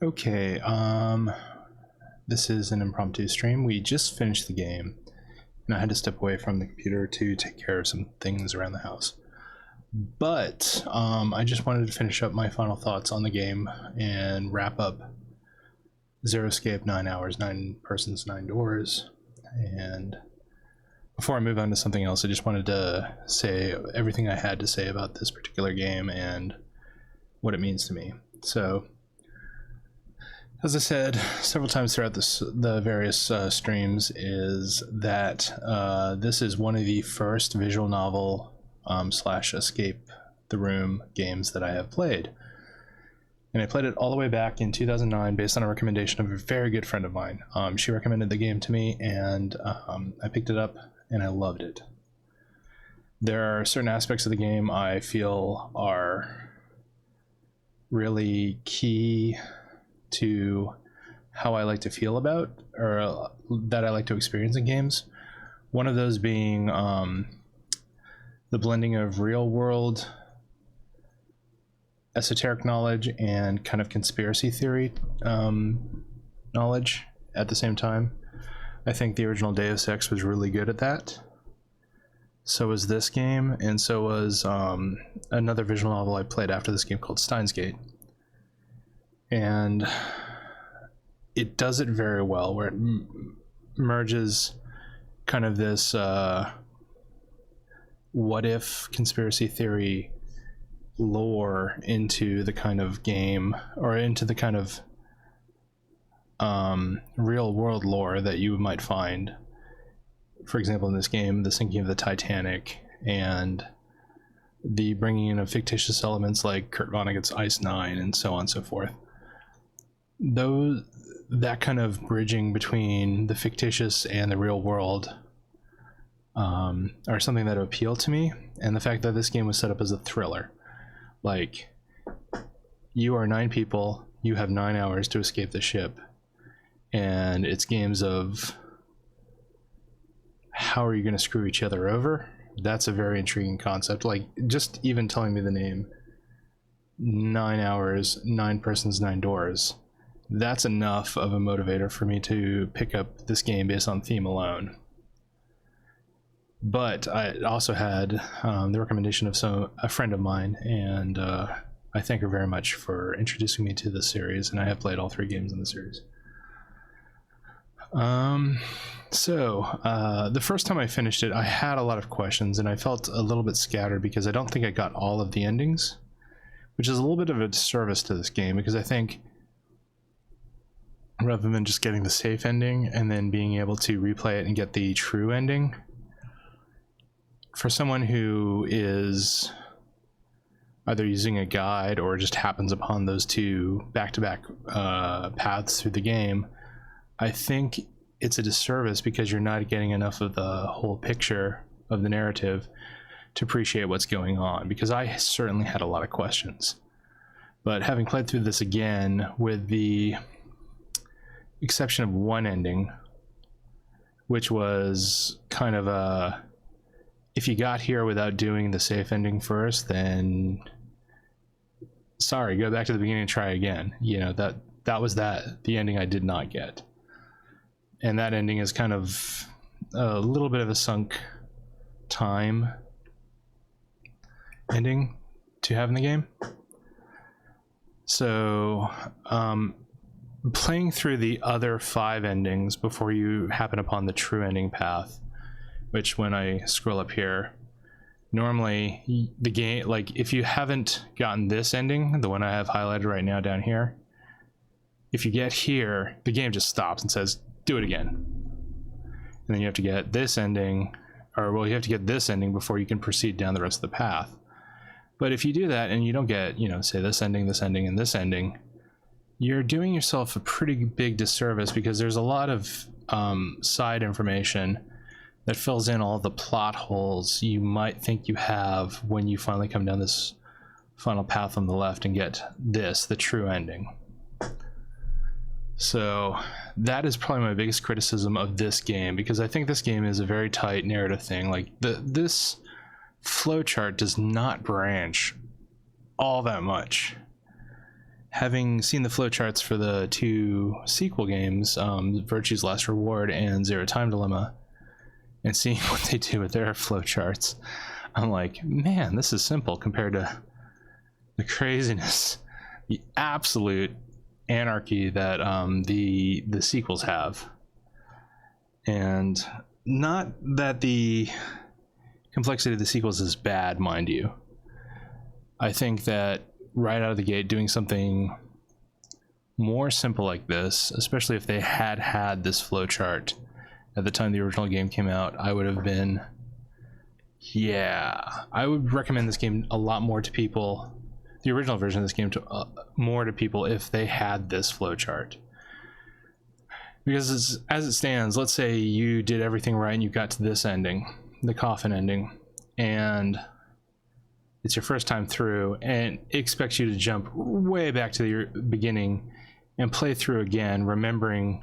Okay, this is an impromptu stream. We just finished the game, and I had to step away from the computer to take care of some things around the house. But I just wanted to finish up my final thoughts on the game and wrap up Zero Escape, 9 hours, 9 persons, 9 doors. And before I move on to something else, I just wanted to say everything I had to say about this particular game and what it means to me. So, as I said several times throughout the various streams, is that this is one of the first visual novel slash escape the room games that I have played. And I played it all the way back in 2009 based on a recommendation of a very good friend of mine. She recommended the game to me, and I picked it up and I loved it. There are certain aspects of the game I feel are really key to how I like to feel about, or that I like to experience in games. One of those being the blending of real world esoteric knowledge and kind of conspiracy theory knowledge at the same time. I think the original Deus Ex was really good at that. So was this game, and so was another visual novel I played after this game called Steins Gate. And it does it very well, where it merges kind of this what if conspiracy theory lore into the kind of game, or into the kind of real world lore that you might find. For example, in this game, the sinking of the Titanic and the bringing in of fictitious elements like Kurt Vonnegut's Ice 9 and so on and so forth. That kind of bridging between the fictitious and the real world are something that appeal to me, and the fact that this game was set up as a thriller. Like, you are 9 people, you have 9 hours to escape the ship, and it's games of how are you going to screw each other over. That's a very intriguing concept. Like, just even telling me the name 9 hours, 9 persons, 9 doors, that's enough of a motivator for me to pick up this game based on theme alone. But I also had the recommendation of a friend of mine, and I thank her very much for introducing me to this series, and I have played all 3 games in the series. The first time I finished it, I had a lot of questions, and I felt a little bit scattered because I don't think I got all of the endings, which is a little bit of a disservice to this game, because I think rather than just getting the safe ending and then being able to replay it and get the true ending, for someone who is either using a guide or just happens upon those 2 back-to-back paths through the game, I think it's a disservice because you're not getting enough of the whole picture of the narrative to appreciate what's going on, because I certainly had a lot of questions. But having played through this again, with the exception of one ending, which was kind of a, if you got here without doing the safe ending first, then sorry, go back to the beginning and try again. You know, that was the ending I did not get. And that ending is kind of a little bit of a sunk time ending to have in the game. So playing through the other 5 endings before you happen upon the true ending path, which when I scroll up here, normally the game, like if you haven't gotten this ending, the one I have highlighted right now down here, if you get here, the game just stops and says, do it again. And then you have to get this ending, or well, you have to get this ending before you can proceed down the rest of the path. But if you do that and you don't get, you know, say this ending, and this ending, you're doing yourself a pretty big disservice, because there's a lot of side information that fills in all the plot holes you might think you have when you finally come down this final path on the left and get this, the true ending. So that is probably my biggest criticism of this game, because I think this game is a very tight narrative thing. Like this flowchart does not branch all that much. having seen the flowcharts for the 2 sequel games, Virtue's Last Reward and Zero Time Dilemma, and seeing what they do with their flowcharts, I'm like, man, this is simple compared to the craziness, the absolute anarchy that the sequels have. And not that the complexity of the sequels is bad, mind you. I think that right out of the gate, doing something more simple like this, especially if they had this flowchart at the time the original game came out, I would have been, I would recommend this game a lot more to people, the original version of this game, to more to people if they had this flowchart. Because as it stands, let's say you did everything right and you got to this ending, the coffin ending, and it's your first time through, and it expects you to jump way back to the beginning and play through again, remembering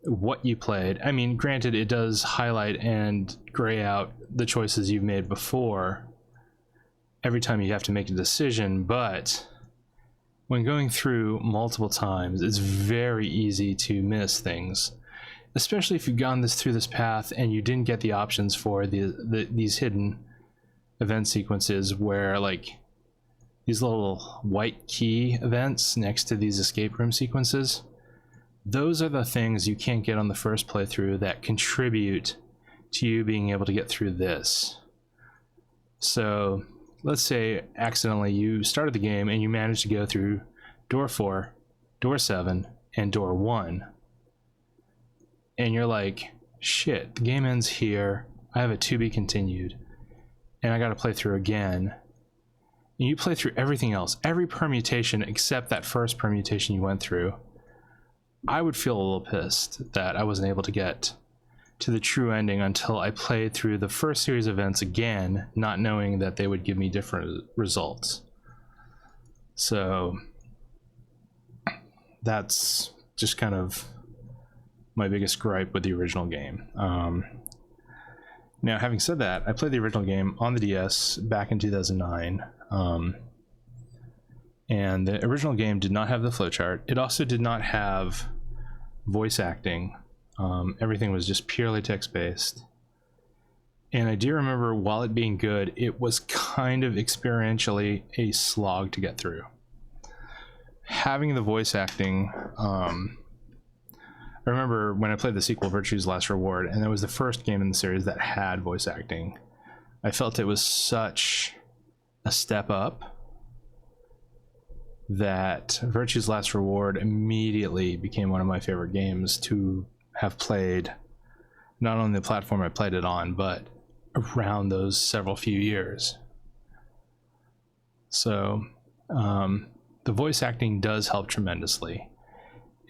what you played. I mean, granted, it does highlight and gray out the choices you've made before every time you have to make a decision, but when going through multiple times, it's very easy to miss things, especially if you've gone through this path and you didn't get the options for these hidden event sequences, where like these little white key events next to these escape room sequences. Those are the things you can't get on the first playthrough that contribute to you being able to get through this. So let's say accidentally you started the game and you managed to go through door 4, door 7, and door 1. And you're like, shit, the game ends here. I have a to be continued. And I got to play through again. And you play through everything else, every permutation except that first permutation you went through. I would feel a little pissed that I wasn't able to get to the true ending until I played through the first series of events again, not knowing that they would give me different results. So that's just kind of my biggest gripe with the original game. Now, having said that, I played the original game on the DS back in 2009. And the original game did not have the flowchart. It also did not have voice acting. Everything was just purely text-based. And I do remember, while it being good, it was kind of experientially a slog to get through. Having the voice acting, I remember when I played the sequel, Virtue's Last Reward, and it was the first game in the series that had voice acting. I felt it was such a step up that Virtue's Last Reward immediately became one of my favorite games to have played, not on the platform I played it on, but around those several few years. So the voice acting does help tremendously.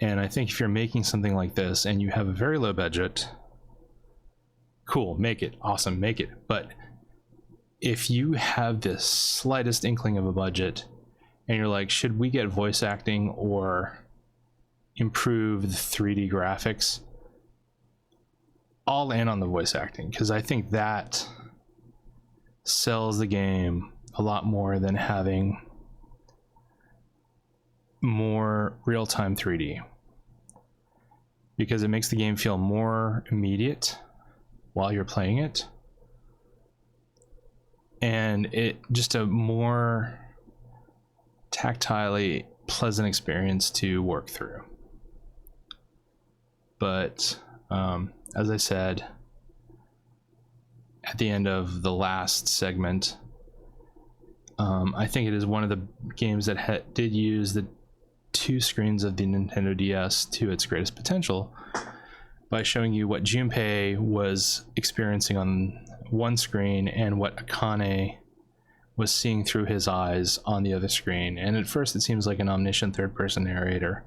And I think if you're making something like this and you have a very low budget, cool, make it, awesome, make it. But if you have this slightest inkling of a budget and you're like, should we get voice acting or improve the 3D graphics? All in on the voice acting, because I think that sells the game a lot more than having more real-time 3D, because it makes the game feel more immediate while you're playing it, and it just a more tactilely pleasant experience to work through. But as I said at the end of the last segment, I think it is one of the games that did use the 2 screens of the Nintendo DS to its greatest potential by showing you what Junpei was experiencing on one screen and what Akane was seeing through his eyes on the other screen. And at first it seems like an omniscient third-person narrator,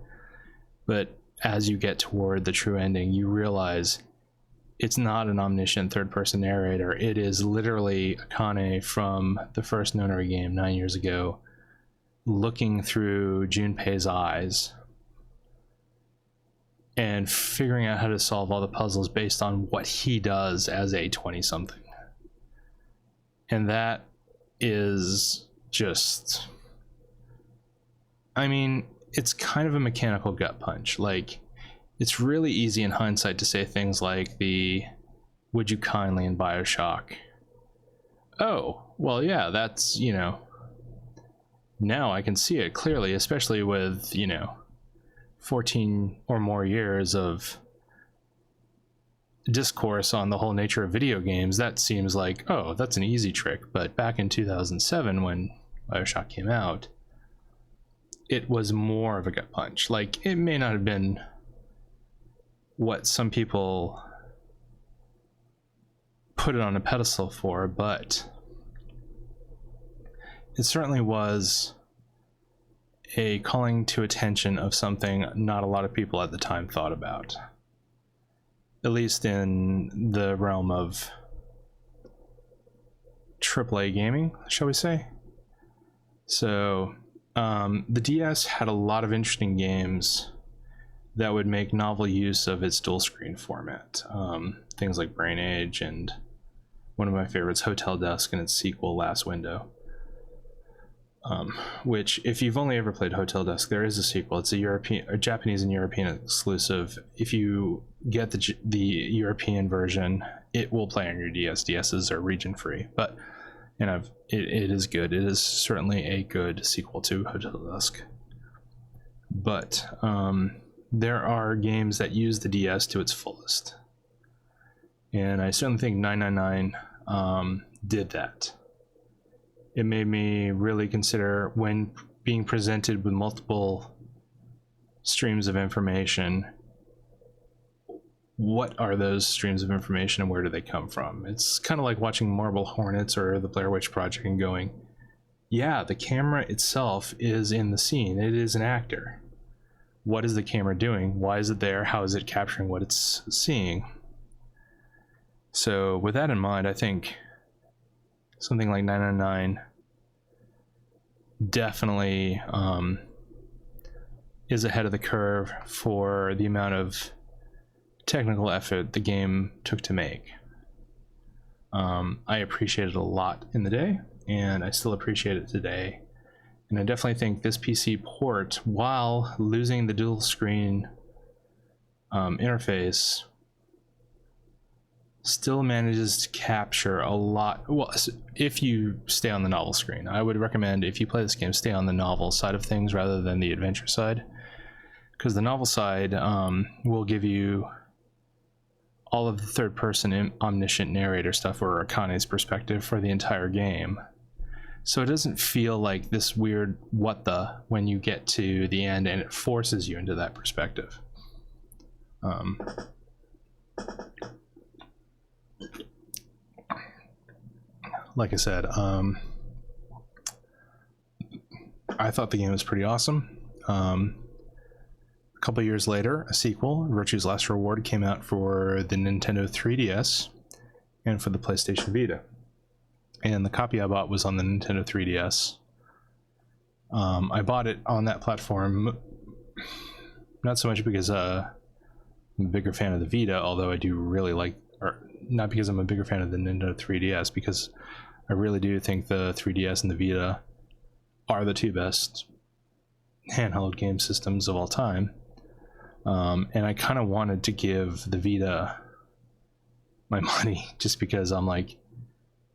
but as you get toward the true ending, you realize it's not an omniscient third-person narrator. It is literally Akane from the first Nonary game 9 years ago, looking through Junpei's eyes and figuring out how to solve all the puzzles based on what he does as a 20-something. And that is just I mean, it's kind of a mechanical gut punch. Like, it's really easy in hindsight to say things like the "would you kindly" in BioShock. Oh, well, yeah, that's, you know, now I can see it clearly, especially with, you know, 14 or more years of discourse on the whole nature of video games. That seems like, oh, that's an easy trick. But back in 2007, when BioShock came out, it was more of a gut punch. Like, it may not have been what some people put it on a pedestal for, but it certainly was a calling to attention of something not a lot of people at the time thought about, at least in the realm of AAA gaming, shall we say. So the DS had a lot of interesting games that would make novel use of its dual screen format. Things like Brain Age, and one of my favorites, Hotel Dusk, and its sequel, Last Window. Which, if you've only ever played Hotel Dusk, there is a sequel. It's a Japanese and European exclusive. If you get the European version, it will play on your DS. DSs are region free, but it is good. It is certainly a good sequel to Hotel Dusk. But there are games that use the DS to its fullest, and I certainly think 999 did that. It made me really consider, when being presented with multiple streams of information, what are those streams of information and where do they come from? It's kind of like watching Marble Hornets or the Blair Witch Project and going, yeah, the camera itself is in the scene. It is an actor. What is the camera doing? Why is it there? How is it capturing what it's seeing? So with that in mind, I think something like 999 definitely is ahead of the curve for the amount of technical effort the game took to make. I appreciate it a lot in the day, and I still appreciate it today. And I definitely think this PC port, while losing the dual screen interface, still manages to capture a lot. Well, if you stay on the novel screen, I would recommend, if you play this game, stay on the novel side of things rather than the adventure side, because the novel side will give you all of the third-person omniscient narrator stuff, or Akane's perspective, for the entire game. So it doesn't feel like this weird what the when you get to the end, and it forces you into that perspective. Like I said, I thought the game was pretty awesome. A couple years later, a sequel, Virtue's Last Reward, came out for the Nintendo 3DS and for the PlayStation Vita. And the copy I bought was on the Nintendo 3DS. I bought it on that platform, not so much because I'm a bigger fan of the Vita, although I do really like, or not because I'm a bigger fan of the Nintendo 3DS, because I really do think the 3DS and the Vita are the two best handheld game systems of all time. And I kind of wanted to give the Vita my money, just because I'm like,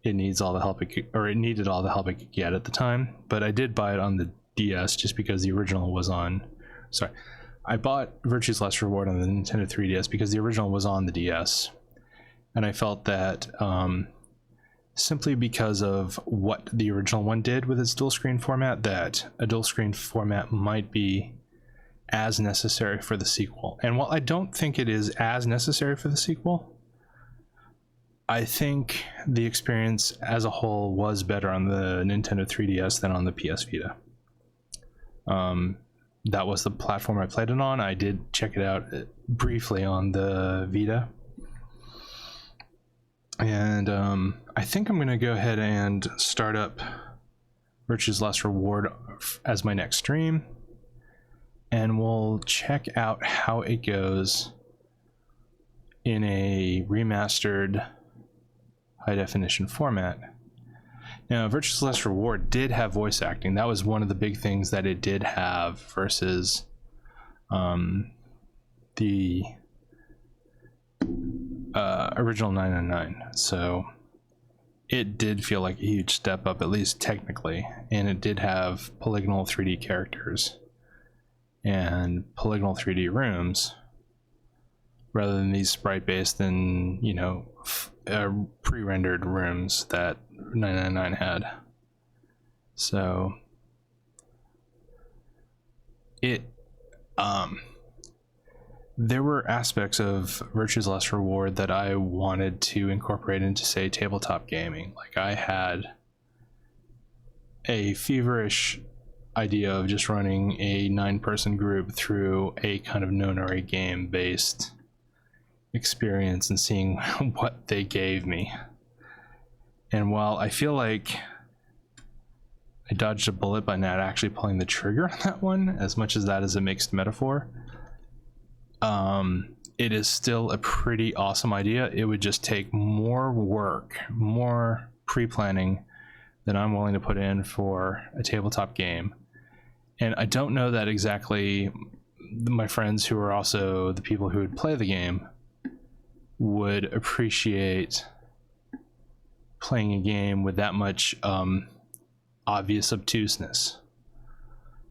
it needs all the help it could, or it needed all the help it could get at the time. But I did buy it on the DS just because the original was on. Sorry, I bought Virtue's Last Reward on the Nintendo 3DS because the original was on the DS, and I felt that simply because of what the original one did with its dual screen format, that a dual screen format might be as necessary for the sequel. And while I don't think it is as necessary for the sequel, I think the experience as a whole was better on the Nintendo 3DS than on the PS Vita. That was the platform I played it on. I did check it out briefly on the Vita. And I think I'm going to go ahead and start up Virtue's Last Reward as my next stream. And we'll check out how it goes in a remastered high definition format. Now, Virtue's Last Reward did have voice acting. That was one of the big things that it did have versus the original 999. So it did feel like a huge step up, at least technically, and it did have polygonal 3D characters and polygonal 3D rooms rather than these sprite-based and, you know, pre-rendered rooms that 999 had. So it there were aspects of Virtue's Last Reward that I wanted to incorporate into, say, tabletop gaming. Like, I had a feverish idea of just running a 9-person group through a kind of Nonary game based experience and seeing what they gave me. And while I feel like I dodged a bullet by not actually pulling the trigger on that one, as much as that is a mixed metaphor, it is still a pretty awesome idea. It would just take more work, more pre-planning than I'm willing to put in for a tabletop game. And I don't know that exactly my friends who are also the people who would play the game would appreciate playing a game with that much obvious obtuseness.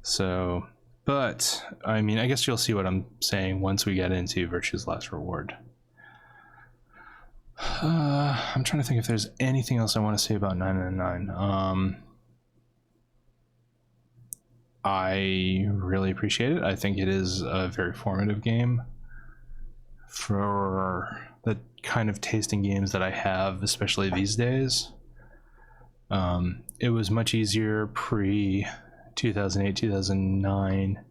So, but I mean, I guess you'll see what I'm saying once we get into Virtue's Last Reward. I'm trying to think if there's anything else I want to say about 999. I really appreciate it. I think it is a very formative game for the kind of tasting games that I have, especially these days. It was much easier pre 2008, 2009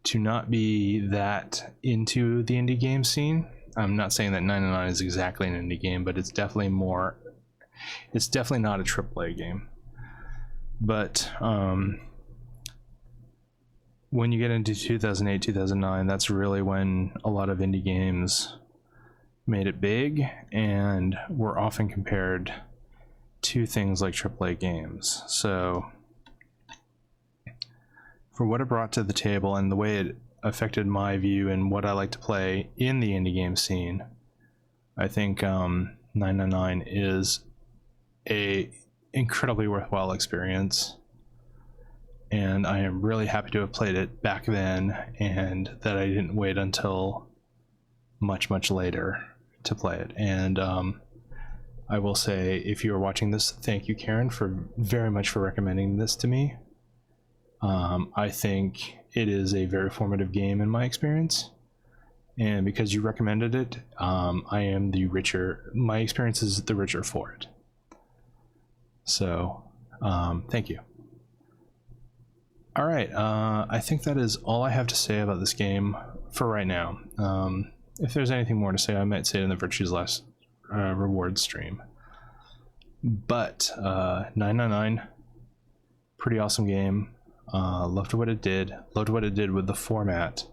to not be that into the indie game scene. I'm not saying that 999 is exactly an indie game, but it's definitely not a AAA game. But when you get into 2008, 2009, that's really when a lot of indie games made it big and were often compared to things like AAA games. So for what it brought to the table and the way it affected my view and what I like to play in the indie game scene, I think 999 is a incredibly worthwhile experience. And I am really happy to have played it back then and that I didn't wait until much, much later to play it. And I will say, if you are watching this, thank you, Karen, very much for recommending this to me. I think it is a very formative game in my experience. And because you recommended it, I am the richer. My experience is the richer for it. So, thank you. All right, I think that is all I have to say about this game for right now. If there's anything more to say, I might say it in the Virtue's Last Reward stream. But 999, pretty awesome game. Loved what it did. Loved what it did with the format.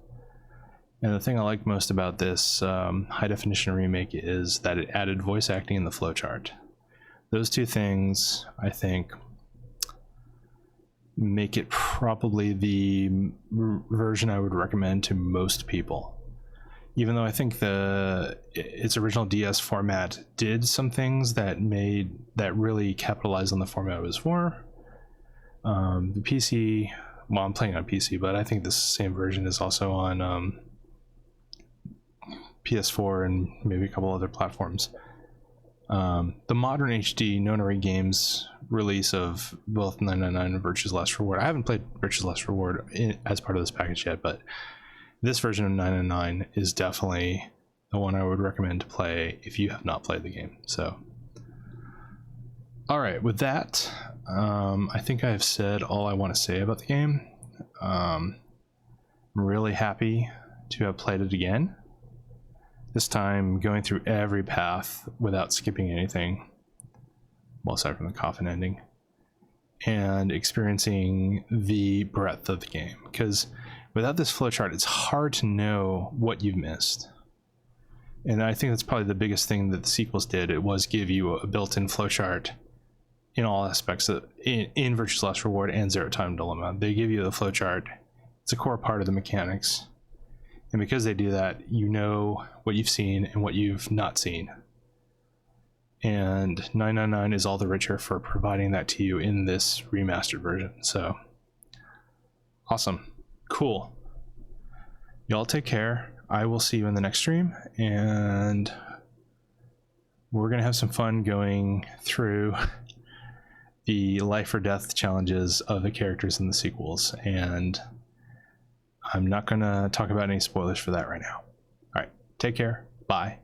And the thing I like most about this high definition remake is that it added voice acting in the flowchart. Those two things, I think, make it probably the version I would recommend to most people. Even though I think its original DS format did some things that really capitalized on the format it was for. The PC, well, I'm playing on PC, but I think this same version is also on PS4 and maybe a couple other platforms. The modern HD Nonary Games release of both 999 and Virtue's Last Reward. I haven't played Virtue's Last Reward as part of this package yet, but this version of 999 is definitely the one I would recommend to play if you have not played the game. So, all right, with that, I think I have said all I want to say about the game. I'm really happy to have played it again. This time going through every path without skipping anything, well, aside from the coffin ending, and experiencing the breadth of the game. Because without this flowchart, it's hard to know what you've missed. And I think that's probably the biggest thing that the sequels did. It was give you a built-in flowchart in all aspects in Virtue's Last Reward and Zero Time Dilemma. They give you the flowchart. It's a core part of the mechanics. And because they do that, you know what you've seen and what you've not seen. And 999 is all the richer for providing that to you in this remastered version. So awesome. Cool. Y'all take care. I will see you in the next stream, and we're going to have some fun going through the life or death challenges of the characters in the sequels. And I'm not going to talk about any spoilers for that right now. All right. Take care. Bye.